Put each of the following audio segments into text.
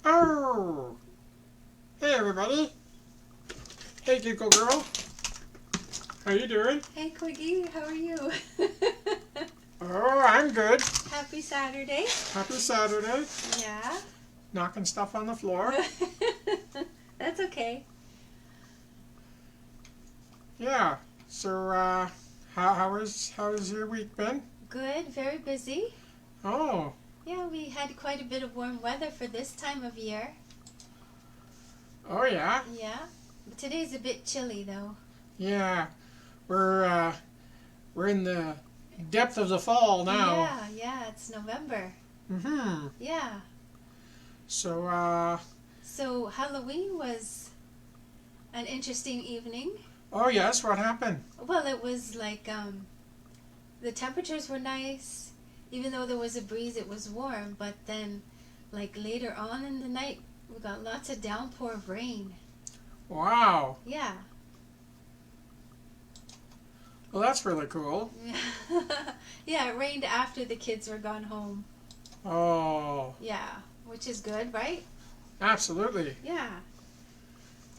Oh! Hey everybody! Hey Giggle Girl! How you doing? Hey Quiggy, how are you? Oh, I'm good. Happy Saturday. Happy Saturday. Yeah. Knocking stuff on the floor. That's okay. Yeah. So, how's your week been? Good, very busy. Oh. Yeah, we had quite a bit of warm weather for this time of year. Oh yeah. Yeah. But today's a bit chilly though. Yeah. We're in the depth of the fall now. Yeah, it's November. Mm-hmm. Yeah. So, So Halloween was an interesting evening. oh yes, what happened? Well, it was like the temperatures were nice. Even though there was a breeze, it was warm. But then, like later on in the night, we got lots of downpour of rain. Wow. Yeah. Well, that's really cool. Yeah, it rained after the kids were gone home. Oh. Yeah, which is good, right? Absolutely. Yeah.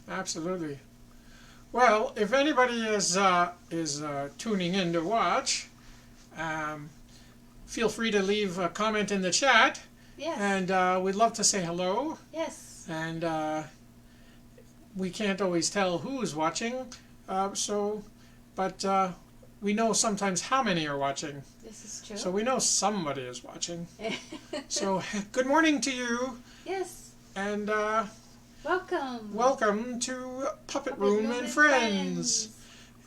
Absolutely. Well, if anybody is tuning in to watch, feel free to leave a comment in the chat. Yes. And we'd love to say hello. Yes. And we can't always tell who's watching, but we know sometimes how many are watching. This is true. So we know somebody is watching. So good morning to you. Yes. And Welcome. welcome to Puppet Room and Friends.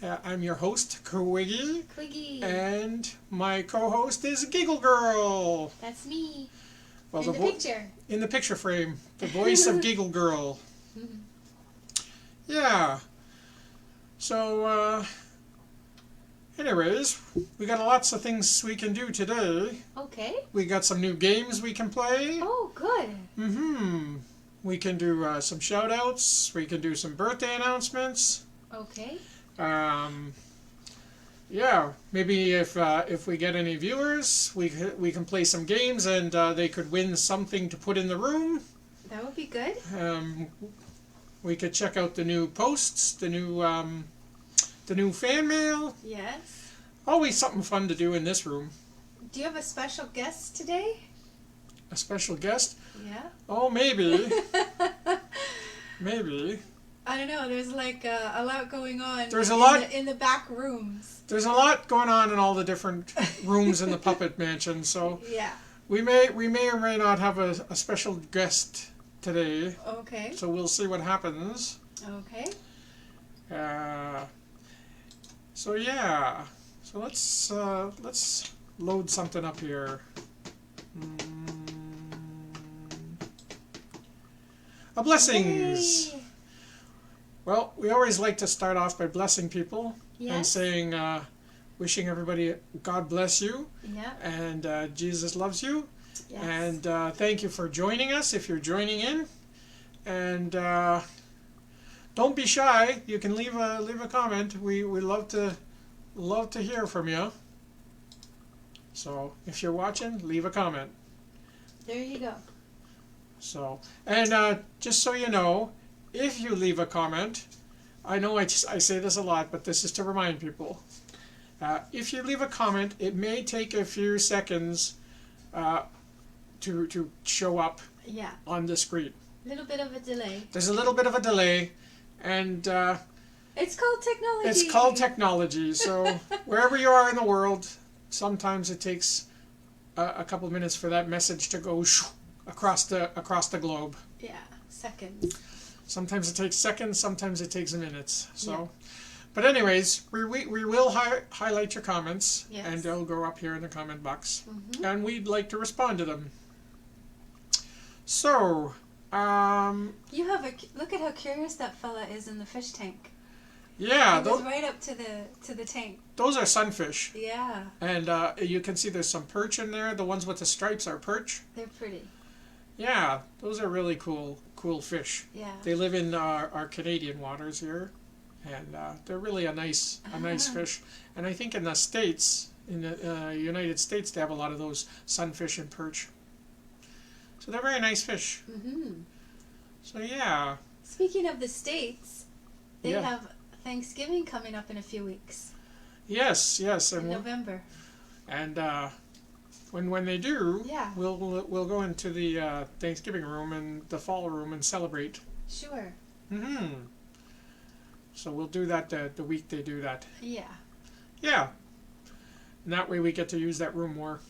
I'm your host, Quiggy. Quiggy. And my co-host is Giggle Girl. That's me. Well, In the picture. In the picture frame. The voice of Giggle Girl. Yeah. So, anyways, we got lots of things we can do today. Okay. We got some new games we can play. Oh, good. Mm-hmm. We can do some shout-outs. We can do some birthday announcements. Okay. Yeah, maybe if we get any viewers, we can play some games and they could win something to put in the room. That would be good. We could check out the new posts, the new fan mail. Yes. Always something fun to do in this room. Do you have a special guest today? A special guest? Yeah. Oh, maybe. Maybe. I don't know. There's like a lot going on. There's a lot in the back rooms. There's a lot going on in all the different rooms in the Puppet Mansion. So yeah. we may or may not have a special guest today. Okay. So we'll see what happens. Okay. So yeah. So let's load something up here. Blessings. Yay. Well, we always like to start off by blessing people and Yes. saying, wishing everybody God bless you Yeah. and Jesus loves you. Yes. And thank you for joining us if you're joining in. And don't be shy. You can leave a comment. We love to hear from you. So if you're watching, leave a comment. There you go. So, and just so you know, if you leave a comment, I know I say this a lot, but this is to remind people. If you leave a comment, it may take a few seconds to show up Yeah. on the screen. A little bit of a delay. There's a little bit of a delay, and It's called technology. it's called technology. So wherever you are in the world, sometimes it takes a couple of minutes for that message to go across the globe. Yeah. Seconds. Sometimes it takes seconds, sometimes it takes minutes. So, Yeah. But anyways, we will highlight your comments, Yes. and they'll go up here in the comment box, Mm-hmm. and we'd like to respond to them. So, You have look at how curious that fella is in the fish tank. yeah, He goes right up to the tank. those are sunfish, Yeah. and you can see there's some perch in there. The ones with the stripes are perch. They're pretty. Yeah, those are really cool fish. Yeah. They live in our Canadian waters here, and they're really a nice fish. And I think in the States, in the United States, they have a lot of those sunfish and perch. So they're very nice fish. Mm-hmm. So yeah. Speaking of the States, they Yeah. have Thanksgiving coming up in a few weeks. Yes, In and November. when they do, Yeah. we'll go into the Thanksgiving room and the fall room and celebrate. Sure. So we'll do that the week they do that. Yeah. Yeah. And that way we get to use that room more.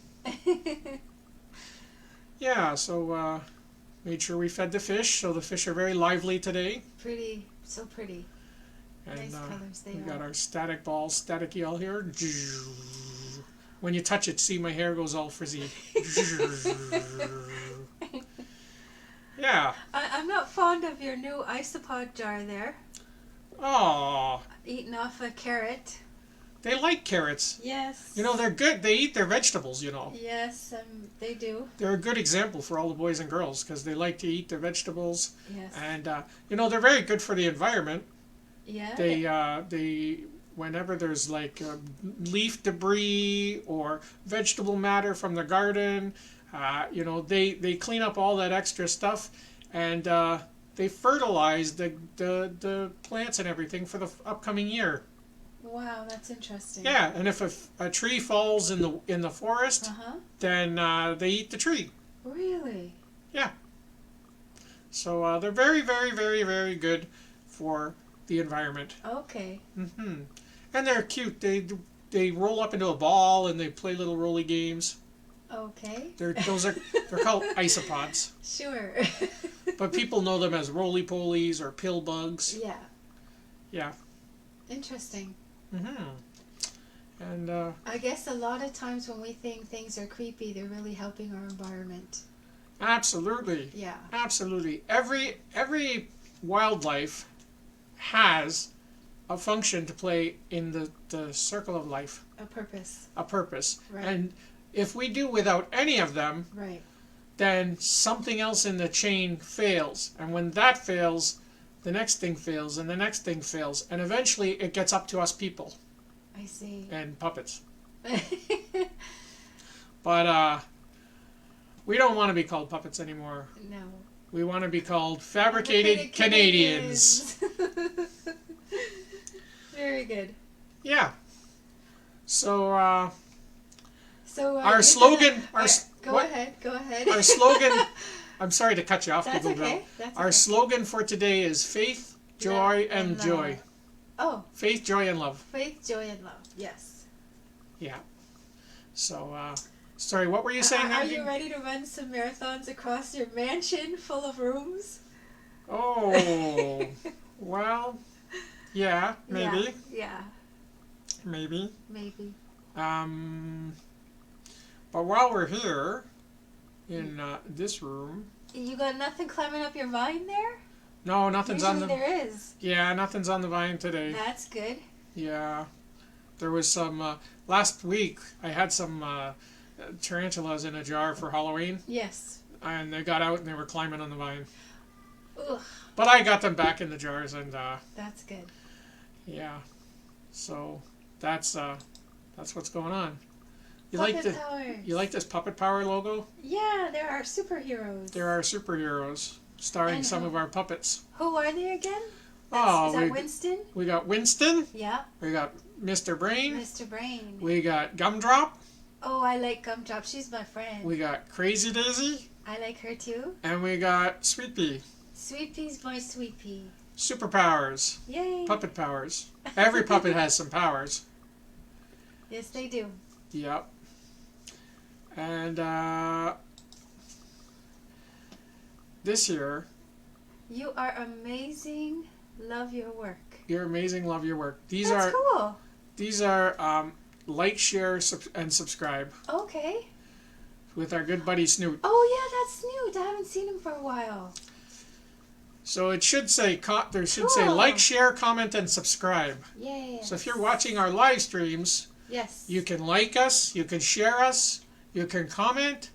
Yeah, so made sure we fed the fish, so the fish are very lively today. Pretty. So pretty. And Nice colors they we are. got our static ball, static eel here. When you touch it, see my hair goes all frizzy. Yeah. I'm not fond of your new isopod jar there. Oh, Eating off a carrot. they like carrots. Yes. You know, they're good. They eat their vegetables, you know. Yes, they do. They're a good example for all the boys and girls because they like to eat their vegetables. Yes. And, you know, they're very good for the environment. Yeah. They whenever there's like leaf debris or vegetable matter from the garden, you know, they clean up all that extra stuff, and they fertilize the plants and everything for the upcoming year. Wow, that's interesting. Yeah, and if a tree falls in the forest, then they eat the tree. Really? Yeah. So they're very, very, very, very good for the environment. Okay. And they're cute. They roll up into a ball and they play little rolly games. Okay. They're called isopods, Sure. but people know them as roly polies or pill bugs. Yeah. Yeah. Interesting. And I guess a lot of times when we think things are creepy, they're really helping our environment. absolutely, Yeah. absolutely, every wildlife has a function to play in the circle of life, A purpose. a purpose. Right. And if we do without any of them, Right. then something else in the chain fails. And when that fails, the next thing fails, and the next thing fails. And eventually it gets up to us people I see. and puppets. But we don't want to be called puppets anymore. No. We want to be called fabricated Canadians. Very good. Yeah. So So our you're slogan, gonna- Go what? ahead. Go ahead. Our slogan, I'm sorry to cut you off, That's Google Bill. okay. That's Our okay. slogan for today is faith, joy, Love and and joy. love. Oh, Faith, joy, and love. faith, joy, and love. Yes. Yeah. So, sorry, what were you saying? Are Andy? you ready to run some marathons across your mansion full of rooms? Oh, well, yeah, maybe, Yeah. maybe. Maybe. But while we're here in this room, You got nothing climbing up your vine there? no, nothing's Usually on the. there is. Yeah, nothing's on the vine today. That's good. Yeah, there was some last week. I had some tarantulas in a jar for Halloween, Yes. and they got out and they were climbing on the vine. Ugh, But I got them back in the jars, and that's good. yeah, so that's what's going on. You Puppet like the powers. you like this Puppet Power logo? Yeah, there are superheroes. There are superheroes starring And some who- of our puppets. Who are they again? Oh, Is that Winston? we got Winston, Yeah. we got Mr. Brain, Mr. Brain. we got Gumdrop, Oh, I like Gumdrop. She's my friend. we got Crazy Daisy, I like her too. and we got Sweet Pea. Sweet Pea's my sweet pea. Superpowers, Yay. puppet powers. Every puppet has some powers. Yes, they do. Yep. And this year, You are amazing. Love your work. you're amazing. Love your work. These That's are cool. like, share, and subscribe Okay. with our good buddy Snoot. Oh yeah, that's Snoot. I haven't seen him for a while. So it should say there should say Cool. like, share, comment, and subscribe. Yay. So if you're watching our live streams, Yes. you can like us, you can share us, you can comment,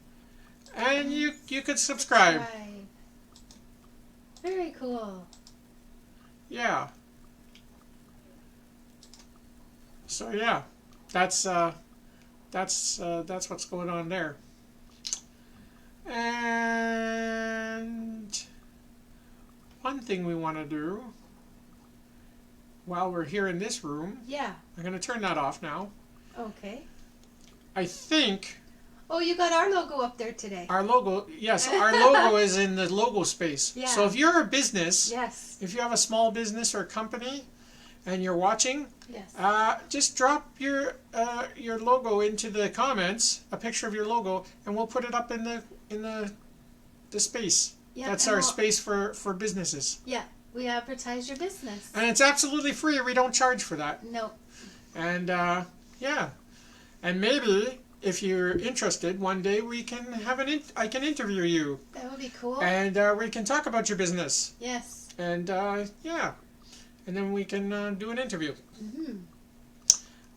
and you can subscribe. Right. Very cool. Yeah. So yeah, that's what's going on there. And thing we want to do while we're here in this room. Yeah. I'm going to turn that off now. Okay. I think Oh, you got our logo up there today. our logo, yes, our logo is in the logo space. Yeah. So if you're a business, Yes. if you have a small business or a company and you're watching, Yes. just drop your logo into the comments, a picture of your logo, and we'll put it up in the space. Yeah. That's and our we'll- space for businesses. Yeah. We advertise your business. And it's absolutely free. We don't charge for that. No. And yeah. And maybe if you're interested, one day we can have I can interview you. That would be cool. And we can talk about your business. Yes. And yeah. And then we can do an interview. Mm-hmm.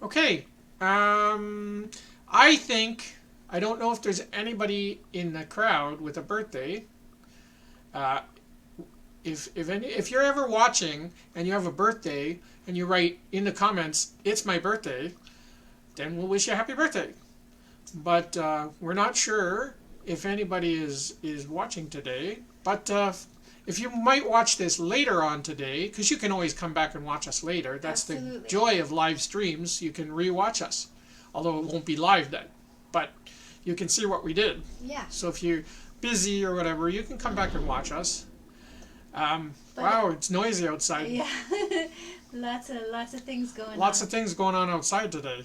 Okay. I think, I don't know if there's anybody in the crowd with a birthday. If you're ever watching and you have a birthday and you write in the comments, "It's my birthday," then we'll wish you a happy birthday. But we're not sure if anybody is watching today. But if you might watch this later on today, because you can always come back and watch us later. That's Absolutely. the joy of live streams. You can re-watch us, although it won't be live then. But you can see what we did. Yeah. So if you're busy or whatever, you can come back and watch us. But- Wow, it's noisy outside. Yeah. lots of things going on. Lots of things going on outside today.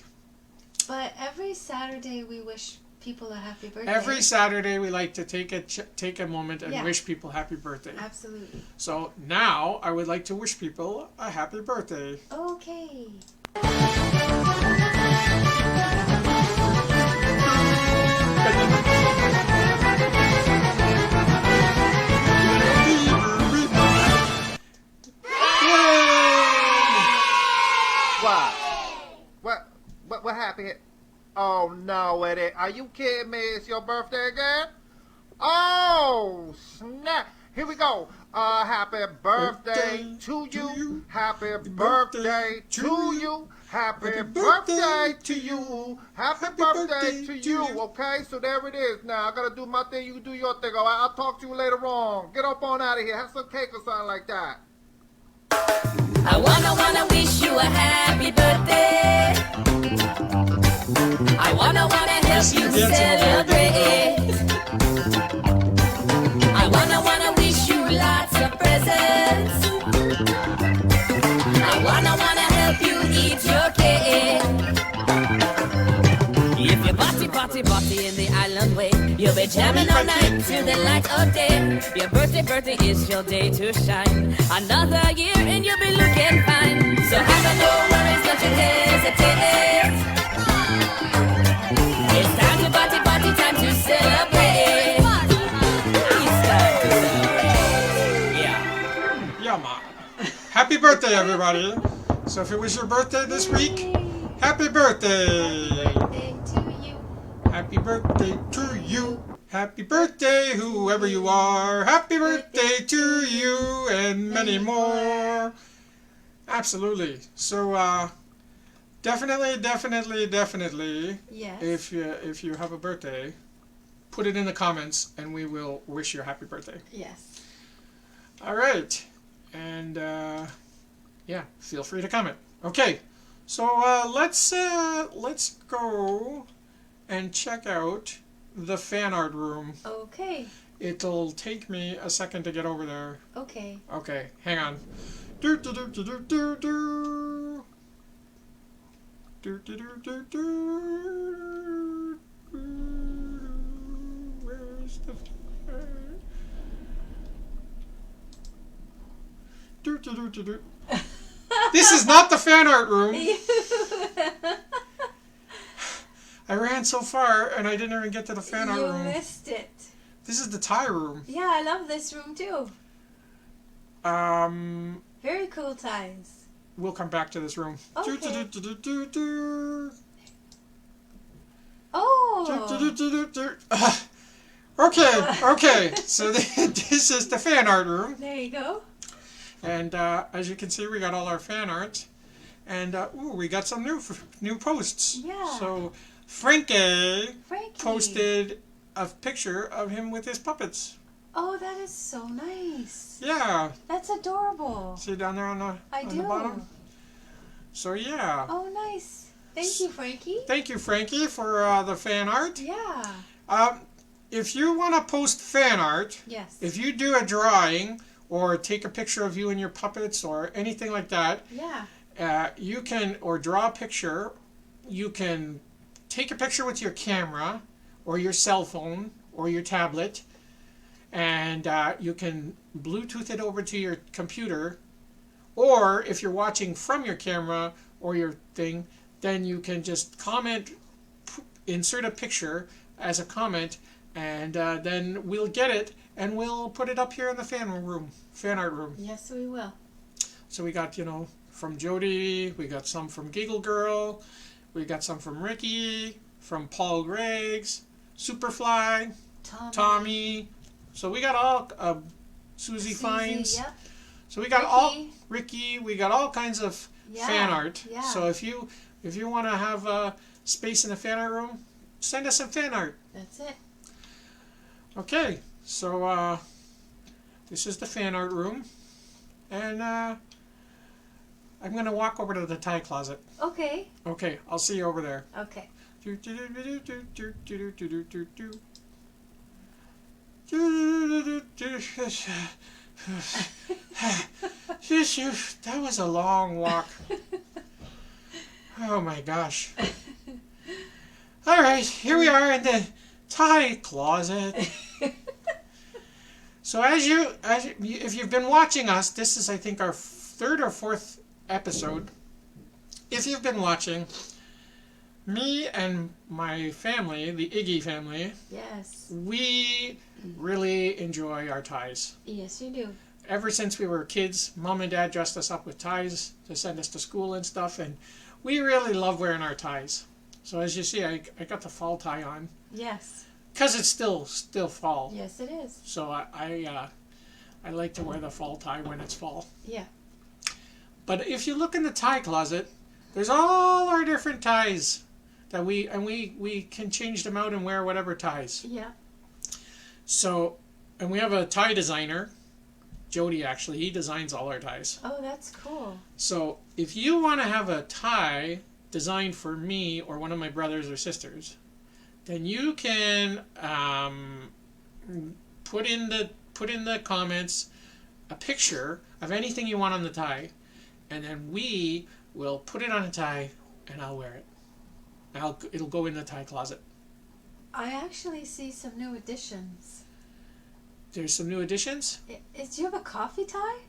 But every Saturday we wish people a happy birthday. Every Saturday we like to take a moment and Yeah. wish people happy birthday. Absolutely. So now I would like to wish people a happy birthday. Okay. What happened? Oh no, Eddie. Are you kidding me? It's your birthday again? Oh, snap. Here we go. Happy birthday to you. Happy birthday to you. Happy birthday to you. Happy birthday to you. Okay, so there it is. Now, I gotta do my thing. You do your thing. All right, I'll talk to you later on. Get up on out of here. Have some cake or something like that. I wanna wish you a happy birthday. I wanna help you celebrate. I wanna wish you lots of presents. I wanna help you eat your cake. If you party in the island way, you'll be jamming all night till the light of day. Your birthday is your day to shine. Another year and you'll be looking fine. So have no worries, don't you hesitate. It's time to party, time to celebrate. It's time to celebrate. Yeah. Yeah, Ma. Happy birthday, everybody. So if it was your birthday this week, happy birthday. Birthday to you. Happy birthday to you. Happy birthday, whoever you are. Happy birthday to you and many more. Absolutely. So definitely Yes. if you have a birthday, put it in the comments and we will wish you a happy birthday. Yes. All right. And yeah, feel free to comment. Okay. So let's go and check out the fan art room. Okay. It'll take me a second to get over there. Okay. Okay, hang on. Do do do do do do do. Do do do do do. Where's the do do do do do. This is not the fan art room. I ran so far and I didn't even get to the fan art You room. missed it. This is the tie room. Yeah, I love this room too. Very cool ties. We'll come back to this room. Okay. Do, do, do, do, do. Oh. Do, do, do, do, do. Okay. So this is the fan art room. There you go. And as you can see, we got all our fan art. And ooh, we got some new posts. Yeah. So Frankie Frankie. posted a picture of him with his puppets. Oh, that is so nice. Yeah. That's adorable. See down there on the I on do. the bottom. So yeah. Oh, nice. Thank you, Frankie. Thank you, Frankie, for the fan art. Yeah. If you want to post fan art, Yes. if you do a drawing or take a picture of you and your puppets or anything like that, Yeah. you can, or draw a picture, you can take a picture with your camera or your cell phone or your tablet, and you can Bluetooth it over to your computer, or if you're watching from your camera or your thing, then you can just comment, insert a picture as a comment, and then we'll get it and we'll put it up here in the fan art room. Yes, we will. So we got, from Jody, we got some from Giggle Girl, we got some from Ricky, from Paul Greggs, Superfly, Tommy. So we got all, Susie Fines. Yep. So we got Ricky. all, Ricky, we got all kinds of Yeah, fan art. yeah. So if you want to have a space in the fan art room, send us some fan art. That's it. Okay, so this is the fan art room, and I'm going to walk over to the tie closet. Okay. Okay, I'll see you over there. Okay. That was a long walk. Oh my gosh. All right, here we are in the tie closet. So if you've been watching us, this is I think our third or fourth episode. If you've been watching, me and my family, the Iggy family, Yes. we really enjoy our ties. Yes, you do. Ever since we were kids, Mom and Dad dressed us up with ties to send us to school and stuff, and we really love wearing our ties. So as you see, I got the fall tie on Yes. because it's still fall. Yes, it is. So I like to wear the fall tie when it's fall. Yeah. But if you look in the tie closet, there's all our different ties that we can change them out and wear whatever ties. Yeah. So, and we have a tie designer, Jody actually. He designs all our ties. Oh, that's cool. So if you want to have a tie designed for me or one of my brothers or sisters, then you can put in the comments a picture of anything you want on the tie, and then we will put it on a tie and I'll wear it. It'll go in the tie closet. I actually see some new additions. There's some new additions? Do you have a coffee tie?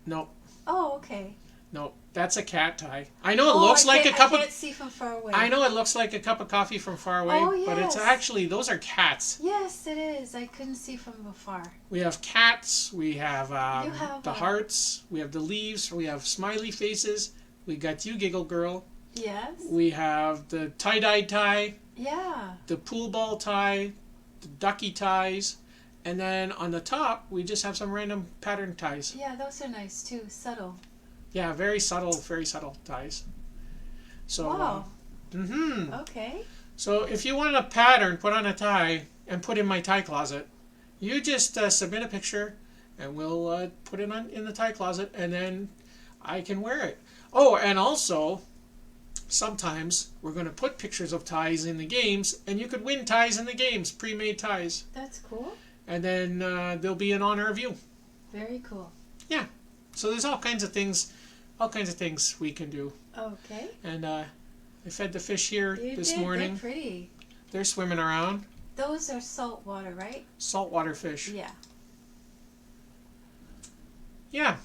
No, Oh, okay. no, that's a cat tie. I know it looks like a cup I of. can't see from far away. I know it looks like a cup of coffee from far away, Oh, but it's yes. actually those are cats. Yes, it is. I couldn't see from afar. We have cats. We have, You have, the hearts. We have the leaves. We have smiley faces. We got you, Giggle Girl. Yes. We have the tie-dye tie, Yeah. the pool ball tie, the ducky ties, and then on the top we just have some random pattern ties. Yeah, those are nice too. Subtle. Yeah, very subtle ties. So, Wow. Okay. Okay. So if you want a pattern put on a tie and put in my tie closet, you just submit a picture and we'll put it in the tie closet, and then I can wear it. Oh, and also, sometimes we're going to put pictures of ties in the games, and you could win ties in the games, pre-made ties. That's cool. And then they'll be in honor of you. Very cool. Yeah. So there's all kinds of things we can do. Okay. And I fed the fish here You this did. morning. They're pretty. They're swimming around. Those are salt water, right? Saltwater fish. Yeah. Yeah.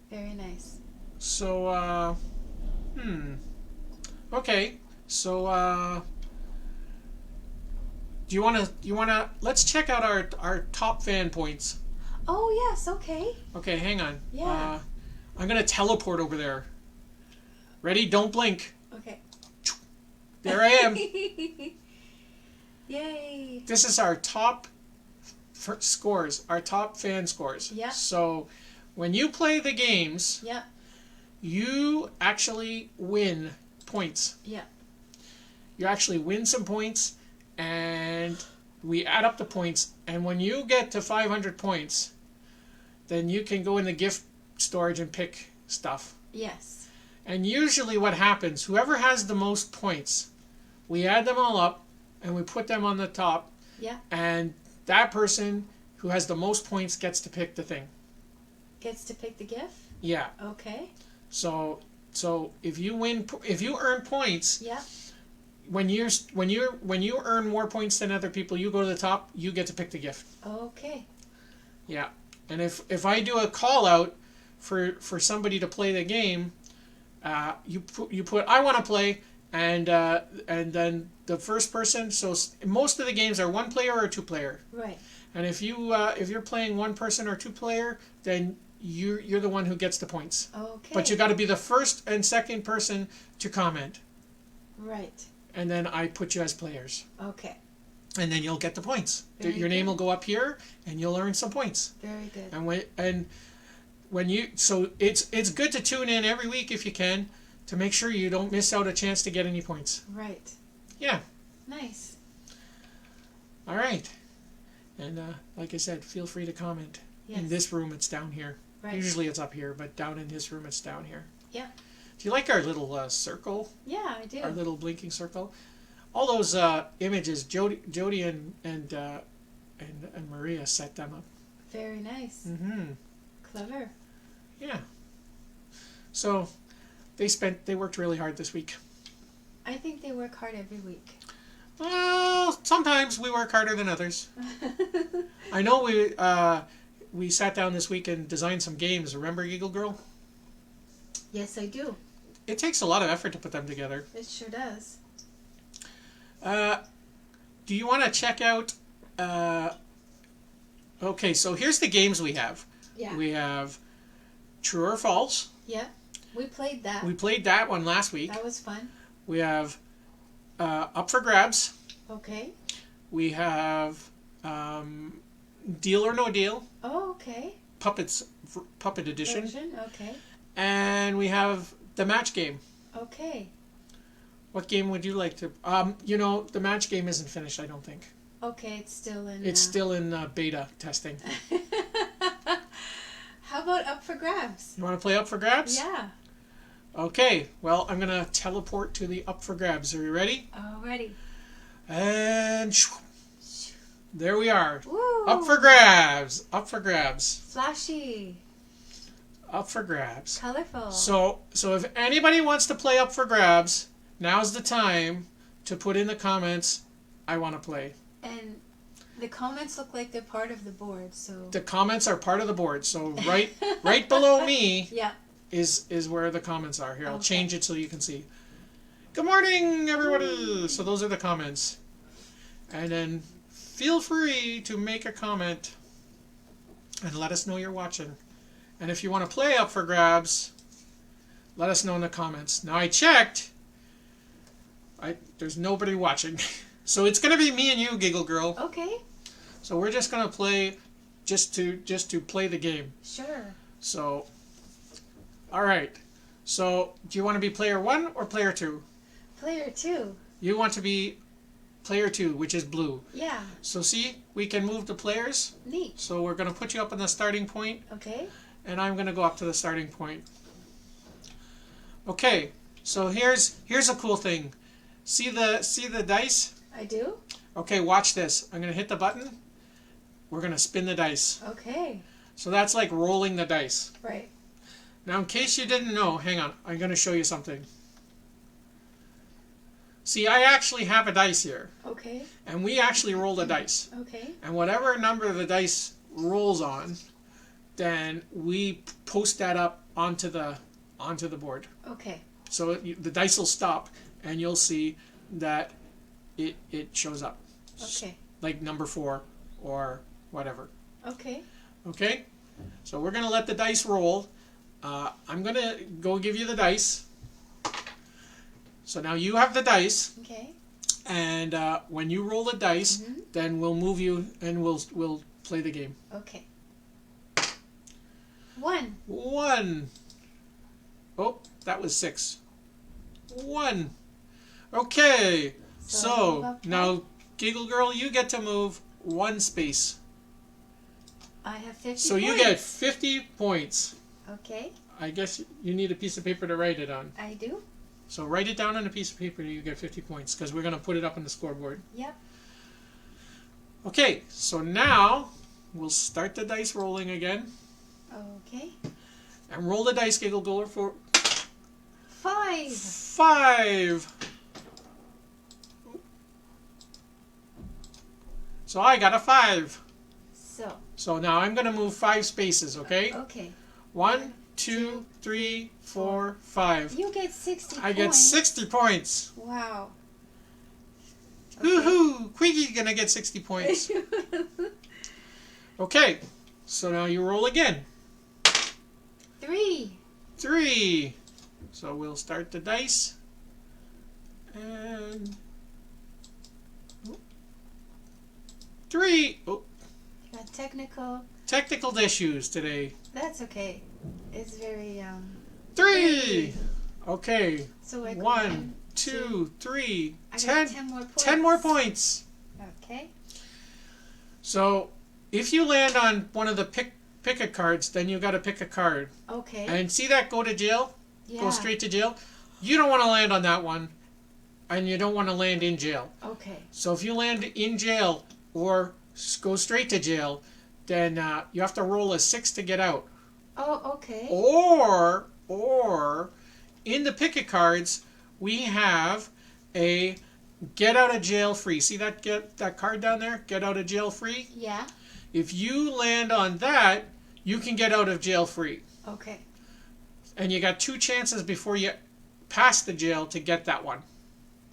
Very nice. So, okay. So, do you wanna, let's check out our top fan points. Oh, yes. Okay. Okay, hang on. Yeah. I'm gonna teleport over there. Ready? Don't blink. Okay. There I am. Yay. This is our top scores, our top fan scores. Yeah. So, when you play the games, Yep. you actually win points. Yeah. You actually win some points, and we add up the points, and when you get to 500 points, then you can go in the gift storage and pick stuff. Yes. And usually what happens, whoever has the most points, we add them all up and we put them on the top. Yeah. And that person who has the most points gets to pick the thing. Gets to pick the gift? Yeah. Okay. So if you earn points, Yeah. when you earn more points than other people, you go to the top, you get to pick the gift. Okay. Yeah. And if I do a call out for somebody to play the game, you put I want to play, and then the first person. So most of the games are one player or two player. Right. And if you're playing one person or two player, then you're the one who gets the points. Okay. But you got to be the first and second person to comment, Right. and then I put you as players, Okay. and then you'll get the points. Very Your name good. will go up here, and you'll earn some points. Very good. And when you it's good to tune in every week if you can, to make sure you don't miss out a chance to get any points. Right. Yeah. Nice. All right. And like I said, feel free to comment. Yes. In this room, it's down here. Right. Usually it's up here, but down in this room, it's down here. Yeah. Do you like our little circle? Yeah, I do. Our little blinking circle? All those images, Jody and Maria set them up. Very nice. Mm-hmm. Clever. Yeah. So they worked really hard this week. I think they work hard every week. Well, sometimes we work harder than others. I know we sat down this week and designed some games. Remember Eagle Girl? Yes, I do. It takes a lot of effort to put them together. It sure does. Do you want to check out... okay, so here's the games we have. Yeah. We have True or False. Yeah. We played that. We played that one last week. That was fun. We have Up for Grabs. Okay. We have Deal or No Deal. Oh, okay. Puppet Edition. Okay. And we have the match game. Okay. What game would you like to... the match game isn't finished, I don't think. Okay, it's still in... It's still in beta testing. How about Up for Grabs? You want to play Up for Grabs? Yeah. Okay, well, I'm going to teleport to the Up for Grabs. Are you ready? Alrighty. And... there we are. Woo! Up for Grabs! Up for Grabs. Flashy. Up for Grabs. Colorful. So if anybody wants to play Up for Grabs, now's the time to put in the comments, I want to play. And the comments look like they're part of the board, so... The comments are part of the board. So right below me Yeah. is where the comments are. Here, I'll Okay. change it so you can see. Good morning, everybody! So those are the comments. And then feel free to make a comment and let us know you're watching. And if you want to play Up for Grabs, let us know in the comments. Now I checked. There's nobody watching. So it's going to be me and you, Giggle Girl. Okay. So we're just going to play just to play the game. Sure. So, all right. So, do you want to be player 1 or player 2? Player 2. You want to be player 2, which is blue. Yeah. So, see, we can move the players. Neat. So, we're going to put you up on the starting point, Okay. and I'm going to go up to the starting point. Okay. So, here's a cool thing. See the dice? I do? Okay, watch this. I'm going to hit the button. We're going to spin the dice. Okay. So, that's like rolling the dice. Right. Now, in case you didn't know, hang on. I'm going to show you something. See, I actually have a dice here. Okay. And we actually roll the dice. Okay. And whatever number the dice rolls on, then we post that up onto the board. Okay. So the dice will stop, and you'll see that it shows up. Okay. Like number 4 or whatever. Okay. Okay? So we're going to let the dice roll. I'm going to go give you the dice. So now you have the dice, Okay. and when you roll the dice, then we'll move you and we'll play the game. Okay. 1. 1. Oh, that was 6. 1. Okay. So up now Giggle Girl, you get to move 1 space. I have 50 So you points. get 50 points. Okay, I guess you need a piece of paper to write it on. I do. So write it down on a piece of paper and you get 50 points because we're going to put it up on the scoreboard. Yep. Okay, so now we'll start the dice rolling again. Okay. And roll the dice, Giggle Girl, for 5. 5. So I got a 5. So now I'm going to move 5 spaces, okay? Okay. 1, 2, 3, 4, 5. You get 60 I get points. 60 points. Wow. Woohoo! Quiggy's going to get 60 points. Okay, so now you roll again. 3. 3. So we'll start the dice. And 3. Oh, Got technical issues today. That's okay. It's very 3. Okay. So I go 1, 2, 3, I got 10. 10 more points. 10 more points. Okay. So if you land on one of the pick a cards, then you got to pick a card. Okay. And see that go to jail? Yeah. Go straight to jail? You don't want to land on that one. And you don't want to land in jail. Okay. So if you land in jail or go straight to jail, then you have to roll a 6 to get out. Oh, okay. Or in the picket cards, we have a get out of jail free. See that card down there? Get out of jail free? Yeah. If you land on that, you can get out of jail free. Okay. And you got 2 chances before you pass the jail to get that one.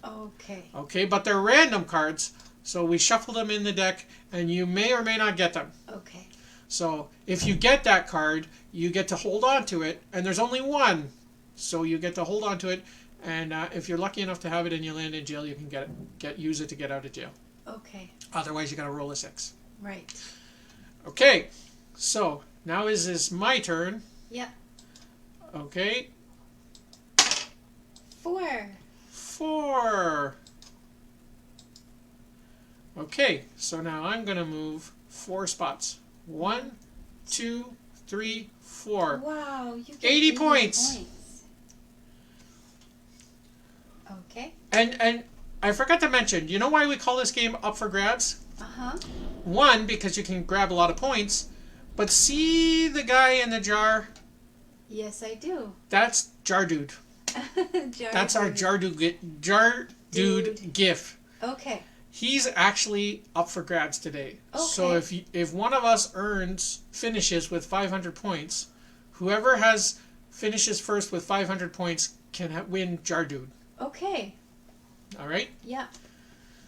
Okay. Okay, but they're random cards, so we shuffle them in the deck, and you may or may not get them. Okay. So if you get that card, you get to hold on to it, and there's only one, so you get to hold on to it. And if you're lucky enough to have it and you land in jail, you can use it to get out of jail. Okay. Otherwise, you got to roll a 6. Right. Okay, so now is this my turn? Yeah. Okay, 4. 4. Okay, so now I'm going to move 4 spots. 1, 2, 3, 4. Wow, you get 80 points. Okay. And I forgot to mention, you know why we call this game Up for Grabs? Uh-huh. 1, because you can grab a lot of points. But see the guy in the jar? Yes, I do. That's Jar Dude. That's our Jar Dude GIF. Okay. He's actually up for grabs today. Okay. So if one of us finishes with 500 points, whoever finishes first with 500 points can win Jar Dude. Okay. All right? Yeah.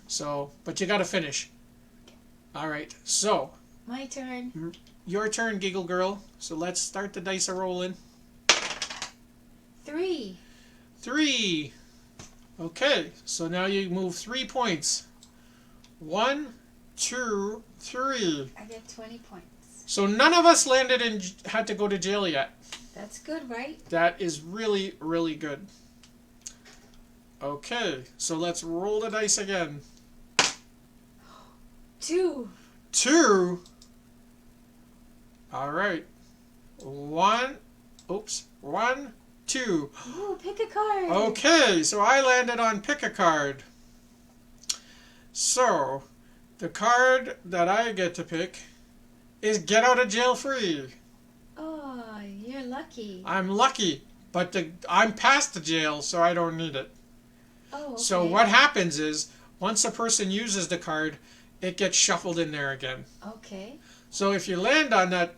So, but you got to finish. All right. So, My turn. your turn, Giggle Girl. So let's start the dice a rolling. 3. 3. Okay. So now you move 3 points. 1, 2, 3. I get 20 points. So none of us landed and had to go to jail yet. That's good, right? That is really, really good. Okay, so let's roll the dice again. 2. 2. All right. 1. Oops. 1, 2. Ooh, pick a card. Okay, so I landed on pick a card. So, the card that I get to pick is get out of jail free. Oh, you're lucky. I'm lucky, but I'm past the jail, so I don't need it. Oh, okay. So what happens is, once a person uses the card, it gets shuffled in there again. Okay. So if you land on that,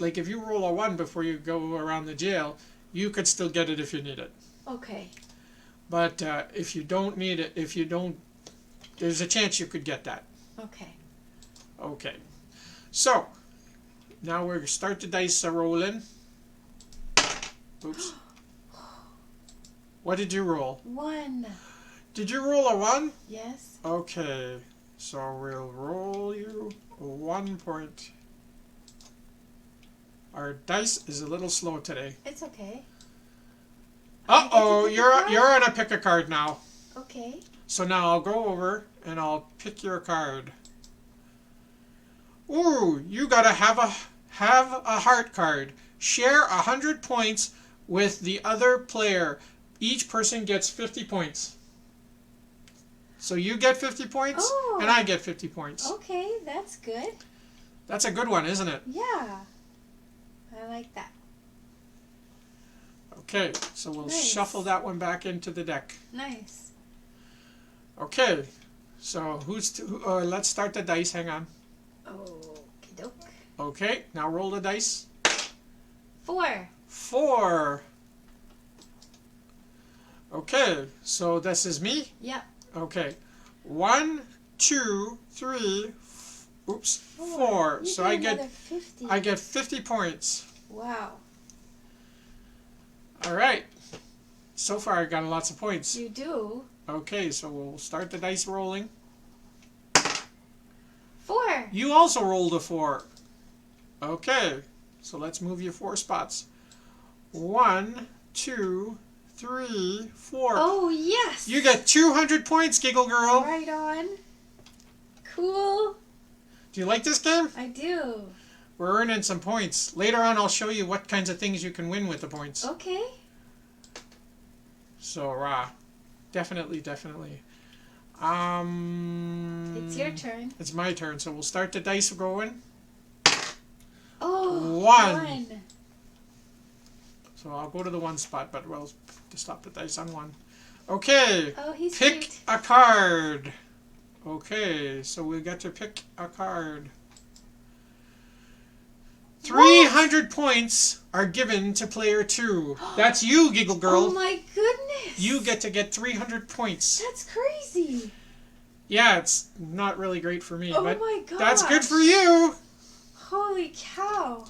like if you roll a 1 before you go around the jail, you could still get it if you need it. Okay. But if you don't need it, there's a chance you could get that. Okay. Okay. So, now we're going to start the dice rolling. Oops. What did you roll? 1. Did you roll a 1? Yes. Okay. So we'll roll you 1 point. Our dice is a little slow today. It's okay. Uh-oh, I get to pick a card? you're on a pick a card now. Okay. So now I'll go over and I'll pick your card. Ooh, you gotta have a heart card. Share 100 points with the other player. Each person gets 50 points. So you get 50 points, Oh. and I get 50 points. Okay, that's good. That's a good one, isn't it? Yeah. I like that. Okay, so we'll Nice. shuffle that one back into the deck. Nice. Okay, so let's start the dice. Hang on. Okie doke. Okay, now roll the dice. 4. 4. Okay, so this is me. Yep. Okay, 1, 2, 3, oops, 4. You So get I another 50. get 50 points. Wow. All right. So far, I got lots of points. You do. Okay, so we'll start the dice rolling. 4. You also rolled a 4. Okay, so let's move you 4 spots. 1, 2, 3, 4. Oh, yes. You get 200 points, Giggle Girl. Right on. Cool. Do you like this game? I do. We're earning some points. Later on, I'll show you what kinds of things you can win with the points. Okay. So, definitely. It's your turn. It's my turn, so we'll start the dice going. Oh, 1. So I'll go to the 1 spot, but we'll stop the dice on 1. Okay. Oh, he's Pick cute. a card. Okay, so we got to pick a card. 300 points are given to player 2. That's you, Giggle Girl. Oh my goodness. You get to get 300 points. That's crazy. Yeah, it's not really great for me, Oh but my gosh. that's good for you. Holy cow.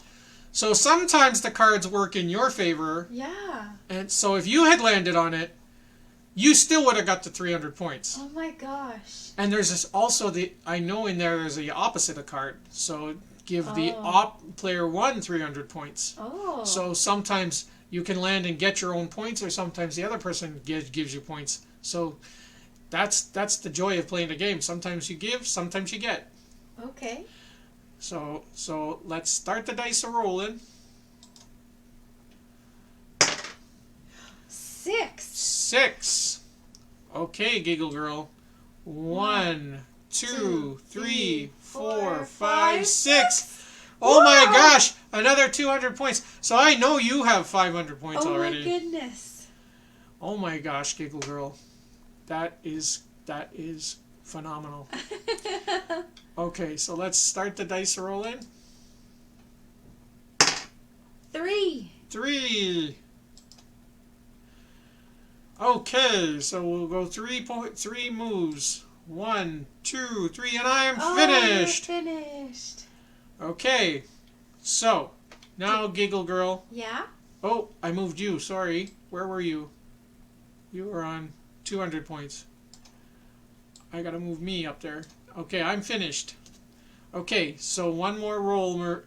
So sometimes the cards work in your favor, Yeah. and so if you had landed on it, you still would have got the 300 points. Oh my gosh. And there's this also I know in there's the opposite of card. So give the Oh. player 1 300 points. Oh. So sometimes you can land and get your own points, or sometimes the other person gives you points. So that's the joy of playing the game. Sometimes you give, sometimes you get. Okay. So let's start the dice rolling. 6. 6. Okay, Giggle Girl. 1, 2, 3, 4, 5, 6. Oh my Wow. gosh! Another 200 points. So I know you have 500 points Oh already. my goodness. Oh my gosh, Giggle Girl. That is phenomenal. Okay, so let's start the dice rolling. 3. 3. Okay, so we'll go 3 moves. 1, 2, 3, and I am finished. You're finished. Okay, so now Giggle Girl. Yeah? Oh, I moved you. Sorry. Where were you? You were on 200 points. I gotta move me up there. Okay, I'm finished. Okay, so one more roll,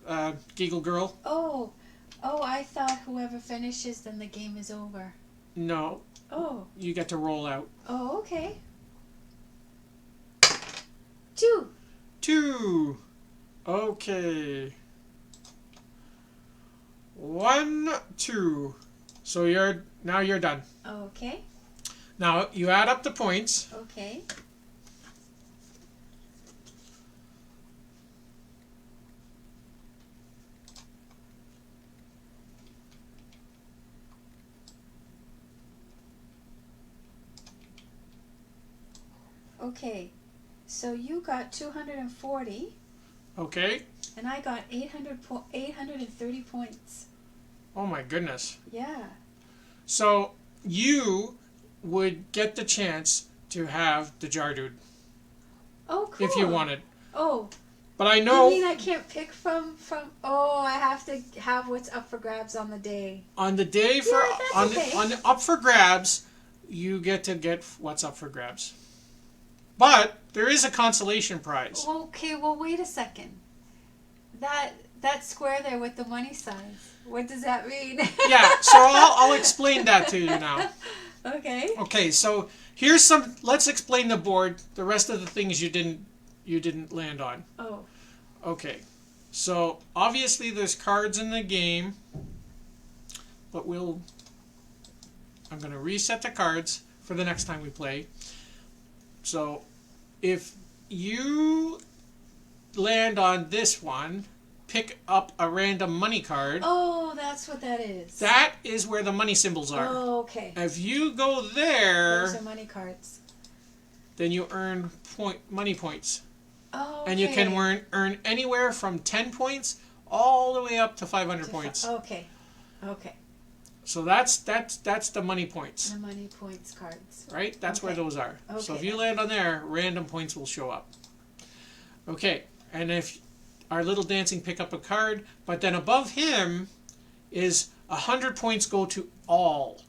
Giggle Girl. Oh, I thought whoever finishes, then the game is over. No, Oh, you get to roll out. okay. 2. 2. Okay. 1, 2. So you're done. Okay, Now you add up the points. okay. Okay, so you got 240, Okay. and I got 830 points. Oh my goodness. Yeah. So you would get the chance to have the Jardude Oh, cool. if you wanted. Oh, But I you know mean I can't pick from? Oh, I have to have what's up for grabs on the day. on the day for Yeah, that's okay. on the up for grabs, you get to get what's up for grabs. But there is a consolation prize. Okay, well, wait a second. That square there with the money signs, what does that mean? Yeah, so I'll explain that to you now. Okay. Okay, so Here's some. Let's explain the board. The rest of the things you didn't land on. Oh. Okay. So obviously there's cards in the game, but I'm going to reset the cards for the next time we play. So if you land on this one, pick up a random money card. Oh, that's what that is. That is where the money symbols are. Oh, okay. If you go there, Those are money cards. then you earn money points. Oh, okay. And you can earn anywhere from 10 points all the way up to 500 points. Okay. Okay. So that's the money points, The money points cards. right? That's where Okay. those are. So if Okay. you land on there, random points will show up. Okay, and if our little dancing pick up a card, but then above him is 100 points go to all.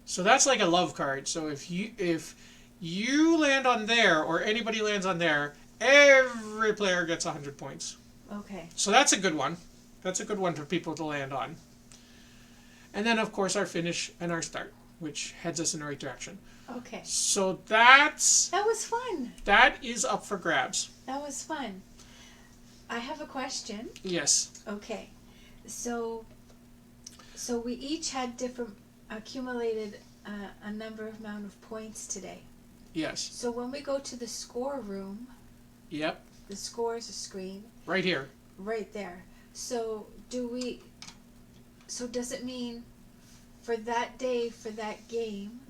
So that's like a love card. So if you land on there or anybody lands on there, every player gets 100 points. Okay. So that's a good one. That's a good one for people to land on. And then, of course, our finish and our start, which heads us in the right direction. Okay. So That was fun. that is up for grabs. That was fun. I have a question. Yes. Okay. So we each had different accumulated a number amount of points today. Yes. So when we go to the score room, Yep. the scores screen Right here. right there. So does it mean for that day, for that game,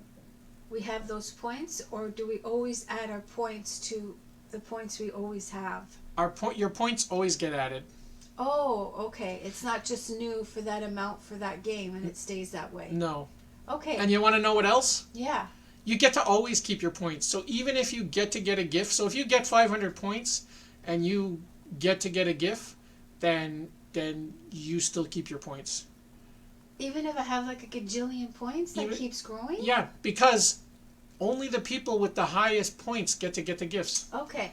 we have those points, or do we always add our points to the points we always have? Your points always get added. Oh, okay. It's not just new for that amount for that game and it stays that way. No. Okay. And you want to know what else? Yeah. You get to always keep your points. So even if you get to get a gift, so if you get 500 points and you get to get a gift, then you still keep your points. Even if I have like a gajillion points, that keeps growing? Yeah, because only the people with the highest points get the gifts. Okay.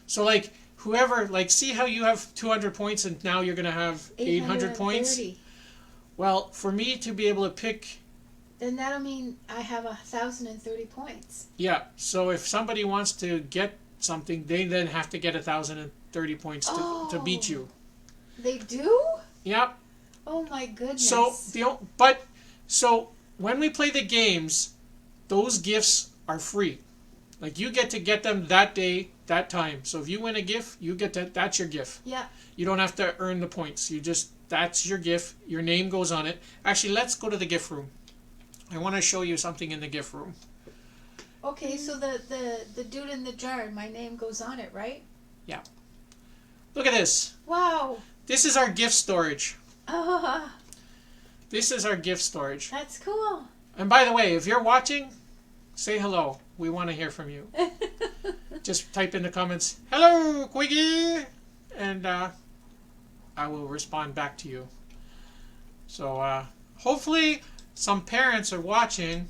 So like whoever, like, see how you have 200 points and now you're going to have 800 points? 830. Well, for me to be able to pick, Then that'll mean I have 1,030 points. yeah, so if somebody wants to get something, they then have to get 1,030 points to beat you. They do? Yep. Oh my goodness. So when we play the games, those gifts are free. Like you get to get them that day, that time. So if you win a gift, you get that's your gift. Yeah. You don't have to earn the points. That's your gift. Your name goes on it. Actually, let's go to the gift room. I want to show you something in the gift room. Okay, so the dude in the jar, my name goes on it, right? Yeah. Look at this. Wow. This is our gift storage. Oh, This is our gift storage. that's cool. And by the way, if you're watching, say hello. We want to hear from you. Just type in the comments, "Hello, Quiggy," and I will respond back to you. So hopefully some parents are watching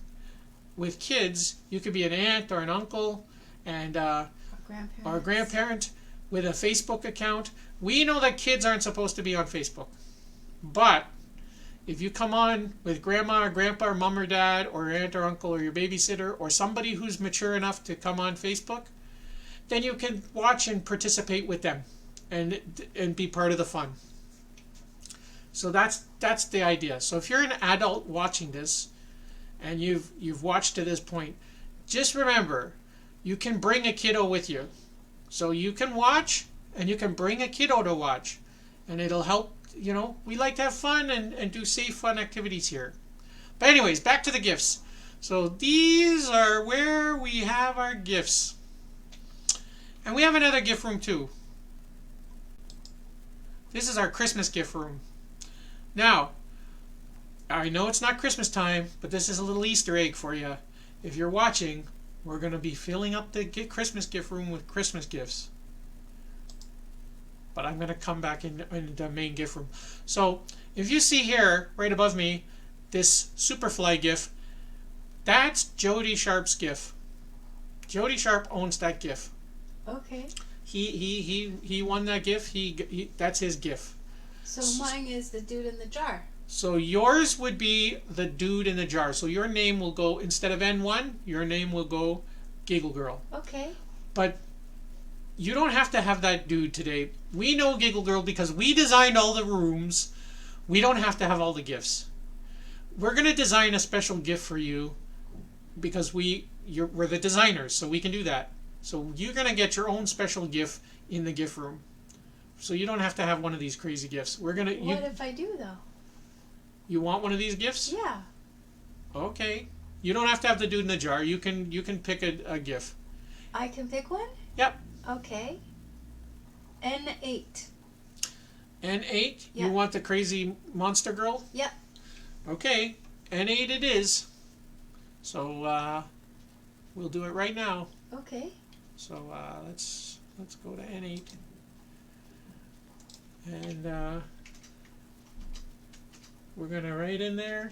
with kids. You could be an aunt or an uncle and or a grandparent with a Facebook account. We know that kids aren't supposed to be on Facebook. But if you come on with grandma or grandpa or mom or dad or aunt or uncle or your babysitter or somebody who's mature enough to come on Facebook, then you can watch and participate with them and be part of the fun. So that's the idea. So if you're an adult watching this and you've watched to this point, just remember you can bring a kiddo with you. So you can watch and you can bring a kiddo to watch, and it'll help. You know, we like to have fun and do safe, fun activities here. But anyways, back to the gifts. So these are where we have our gifts. And we have another gift room too. This is our Christmas gift room. Now, I know it's not Christmas time, but this is a little Easter egg for you. If you're watching, we're going to be filling up the Christmas gift room with Christmas gifts. But I'm going to come back in the main gift room. So if you see here, right above me, this Superfly gift, that's Jody Sharp's gift. Jody Sharp owns that gift. Okay. He won that gift. He that's his gift. So mine is the dude in the jar. So yours would be the dude in the jar. So your name will go, instead of N1, your name will go Giggle Girl. Okay. But you don't have to have that dude today. We know Giggle Girl because we designed all the rooms. We don't have to have all the gifts. We're going to design a special gift for you because we're the designers, so we can do that. So you're going to get your own special gift in the gift room. So you don't have to have one of these crazy gifts. What if I do though? You want one of these gifts? Yeah. Okay. You don't have to have the dude in the jar. You can pick a gift. I can pick one? Yep. Okay. N8. N8? Yeah. You want the crazy monster girl? Yep. Okay. N8 it is. So we'll do it right now. Okay. So let's go to N8. And we're going to write in there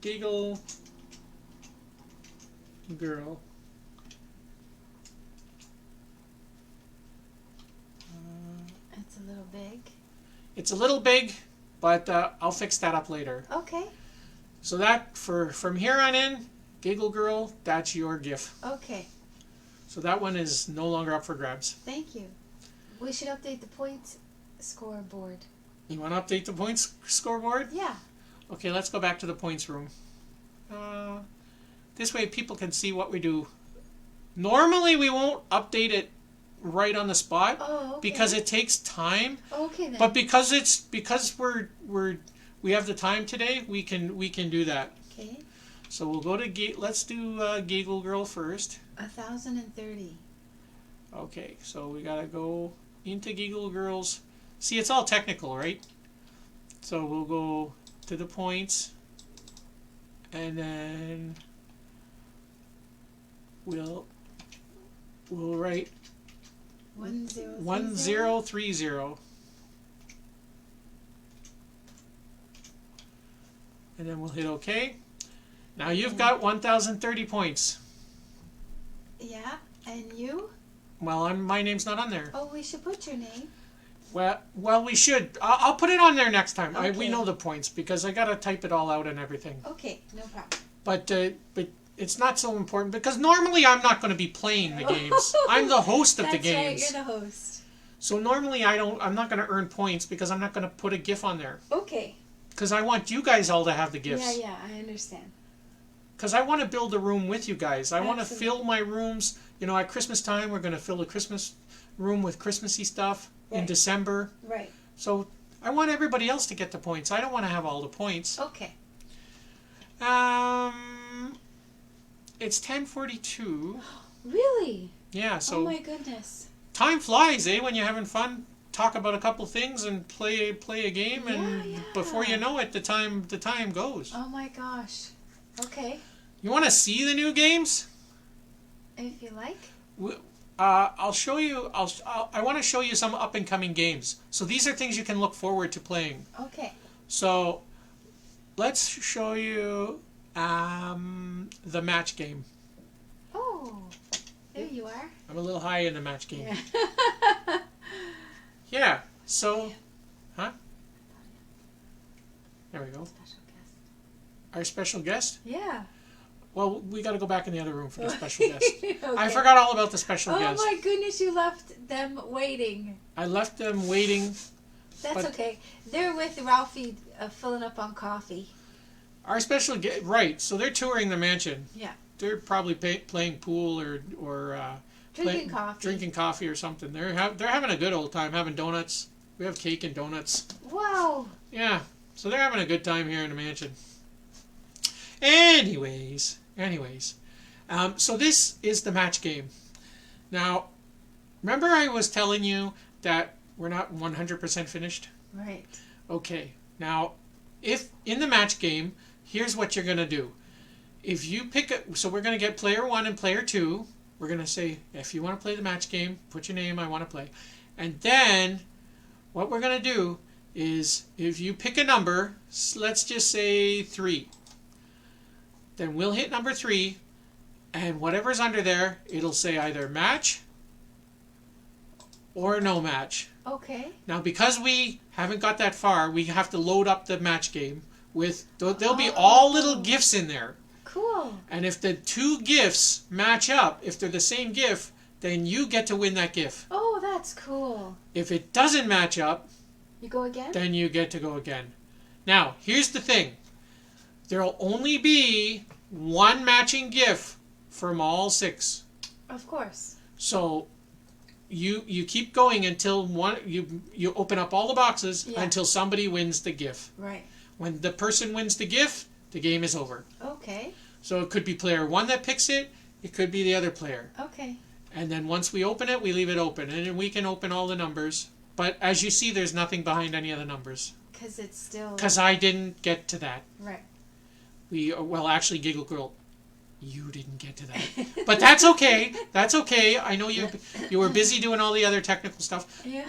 Giggle Girl. It's a little big. It's a little big, but I'll fix that up later. Okay. So that, from here on in, Giggle Girl, that's your gift. Okay. So that one is no longer up for grabs. Thank you. We should update the points scoreboard. You want to update the points scoreboard? Yeah. Okay, let's go back to the points room. This way people can see what we do. Normally we won't update it right on the spot Oh, okay. because it takes time. Okay then. But because we have the time today, we can do that. Okay. So we'll go to let's do Giggle Girl first. 1,030. Okay, so we gotta go into Giggle Girls. See, it's all technical, right? So we'll go to the points, and then we'll write 1030, and then we'll hit OK. Now you've got 1,030 points. Yeah. And you? Well, my name's not on there. Oh, we should put your name. Well, we should. I'll put it on there next time. We Okay. know the points because I gotta type it all out and everything. Okay, no problem. But it's not so important because normally I'm not going to be playing the games. I'm the host of the That's right, games. you're the host. So normally I'm not going to earn points because I'm not going to put a GIF on there Okay. because I want you guys all to have the GIFs. Yeah, I understand. Because I want to build a room with you guys. I want to Absolutely. fill my rooms. You know, at Christmas time we're going to fill the Christmas room with Christmassy stuff in Right. December. Right. So I want everybody else to get the points. I don't want to have all the points. Okay. It's 10:42. Really? Yeah, Oh so my goodness. time flies, eh? When you're having fun, talk about a couple things and play a game, and Yeah. before you know it, the time goes. Oh my gosh. Okay. You want to see the new games? If you like. I'll show you. I want to show you some up and coming games. So these are things you can look forward to playing. Okay. So let's show you the match game. Oh, there you are. I'm a little high in the match game. Yeah. Yeah. So, huh? There we go. Special guest. Our special guest. Yeah. Well, we got to go back in the other room for the special guest. Okay. I forgot all about the special Oh guest. my goodness, you left them waiting. I left them waiting. That's But- okay. They're with Ralphie filling up on coffee. Our special guest, right? So they're touring the mansion. Yeah. They're probably playing pool or Drinking coffee. drinking coffee or something. They're having a good old time, having donuts. We have cake and donuts. Wow. Yeah, so they're having a good time here in the mansion. Anyways, so this is the match game. Now, remember I was telling you that we're not 100% finished? Right. Okay, now, if in the match game, here's what you're going to do. If you so we're going to get player 1 and player 2. We're going to say, if you want to play the match game, put your name, I want to play. And then, what we're going to do is, if you pick a number, let's just say 3. Then we'll hit number 3, and whatever's under there, it'll say either match or no match. Okay. Now, because we haven't got that far, we have to load up the match game with, there'll be all little gifts in there. Cool. And if the two gifts match up, if they're the same gift, then you get to win that gift. Oh, that's cool. If it doesn't match up, You go again? then you get to go again. Now, here's the thing. There'll only be one matching gift from all 6. Of course. So you keep going until you open up all the boxes until somebody wins the gift. Right. When the person wins the gift, the game is over. Okay. So it could be player 1 that picks it. It could be the other player. Okay. And then once we open it, we leave it open. And then we can open all the numbers. But as you see, there's nothing behind any of the numbers. Because it's still... Because I didn't get to that. Right. Well, actually, Giggle Girl, you didn't get to that. But that's okay. That's okay. I know you were busy doing all the other technical stuff. Yeah.